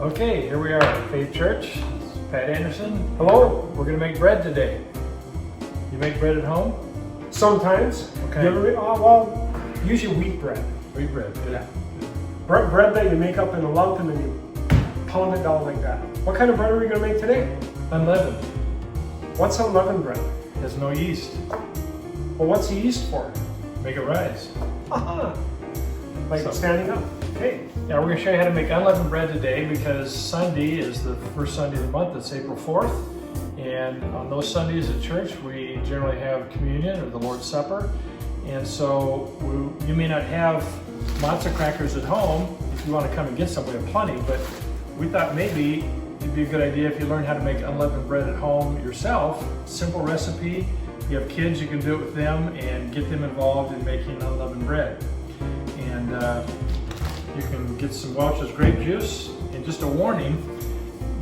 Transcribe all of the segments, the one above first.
Okay, here we are at Faith Church. It's Pat Anderson. Hello, we're going to make bread today. You make bread at home? Sometimes. Okay. You ever, usually wheat bread. Wheat bread, good. Yeah. Bread that you make up in a lump and then you pound it down like that. What kind of bread are we going to make today? Unleavened. What's unleavened bread? There's no yeast. Well, what's the yeast for? Make it rise. Aha! Like So- standing up. Okay. Yeah, we're going to show you how to make unleavened bread today because Sunday is the first Sunday of the month. It's April 4th. And on those Sundays at church, we generally have communion or the Lord's Supper. And so you may not have matzo crackers at home if you want to come and get some. We have plenty, but we thought maybe it'd be a good idea if you learn how to make unleavened bread at home yourself. Simple recipe. If you have kids, you can do it with them and get them involved in making unleavened bread. And you can get some Welch's grape juice. And just a warning,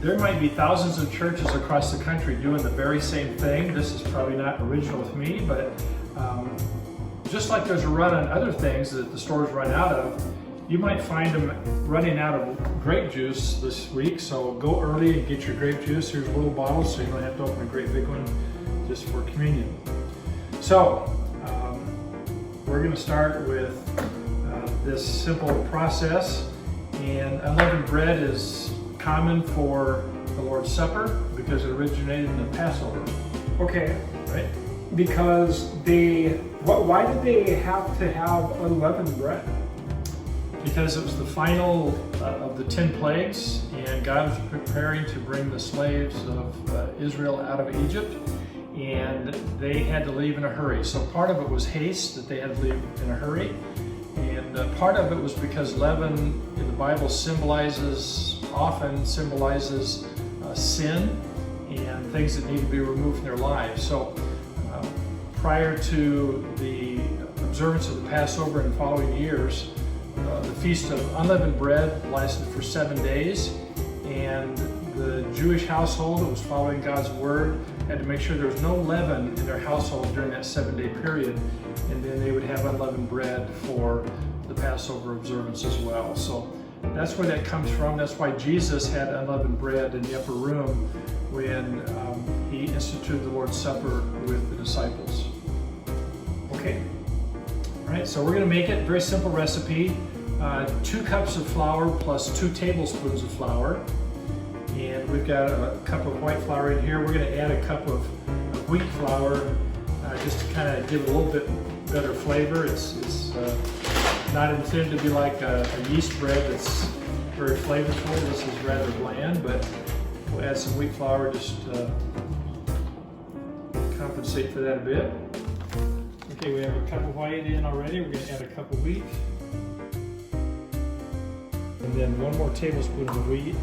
there might be thousands of churches across the country doing the very same thing. This is probably not original with me, but just like there's a run on other things that the stores run out of, you might find them running out of grape juice this week. So go early and get your grape juice. Here's little bottles so you don't have to open a great big one just for communion. So we're going to start with this simple process. And unleavened bread is common for the Lord's Supper because it originated in the Passover, Okay. right? Because why did they have to have unleavened bread? Because it was the final of the 10 plagues, and God was preparing to bring the slaves of Israel out of Egypt, and they had to leave in a hurry. So part of it was haste, that they had to leave in a hurry, and part of it was because leaven in the Bible often symbolizes sin and things that need to be removed from their lives. So prior to the observance of the Passover in following years, the Feast of Unleavened Bread lasted for 7 days, and the Jewish household that was following God's word had to make sure there was no leaven in their household during that 7-day period, and then they would have unleavened bread for the Passover observance as well. So that's where that comes from. That's why Jesus had unleavened bread in the upper room when he instituted the Lord's Supper with the disciples. Okay. All right, so we're going to make it. Very simple recipe. 2 cups of flour plus 2 tablespoons of flour. And we've got a cup of white flour in here. We're going to add a cup of wheat flour just to kind of give it a little bit better flavor. It's not intended to be like a yeast bread that's very flavorful. This is rather bland, but we'll add some wheat flour just to compensate for that a bit. Okay, we have a cup of white in already. We're going to add a cup of wheat. And then 1 more tablespoon of wheat.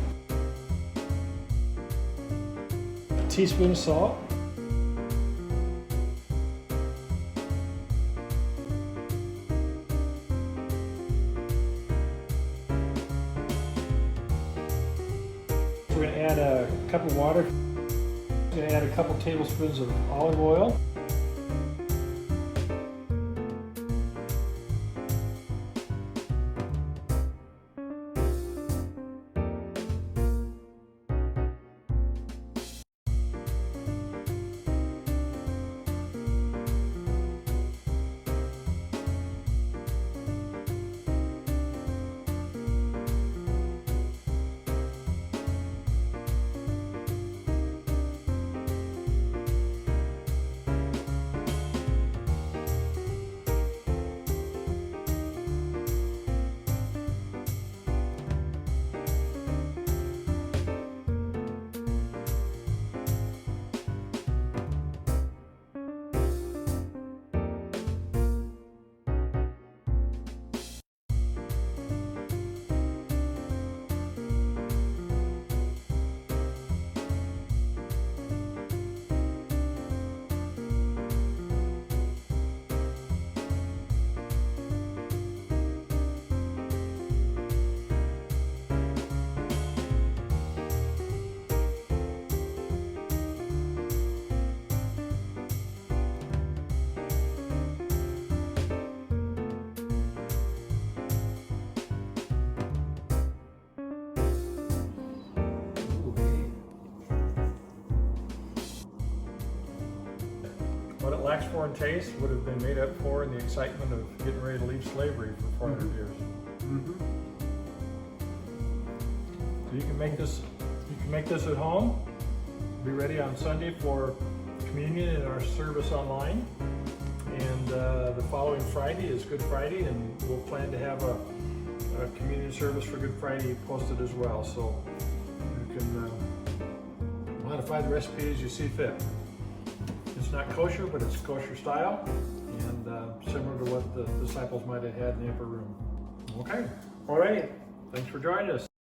A teaspoon of salt. We're going to add a cup of water. We're going to add a couple tablespoons of olive oil. What it lacks for in taste would have been made up for in the excitement of getting ready to leave slavery for 400 years. So you can make this. You can make this at home. Be ready on Sunday for communion in our service online. And the following Friday is Good Friday, and we'll plan to have a communion service for Good Friday posted as well. So you can modify the recipe as you see fit. It's not kosher, but it's kosher style, and similar to what the disciples might have had in the upper room. Okay. All right. Thanks for joining us.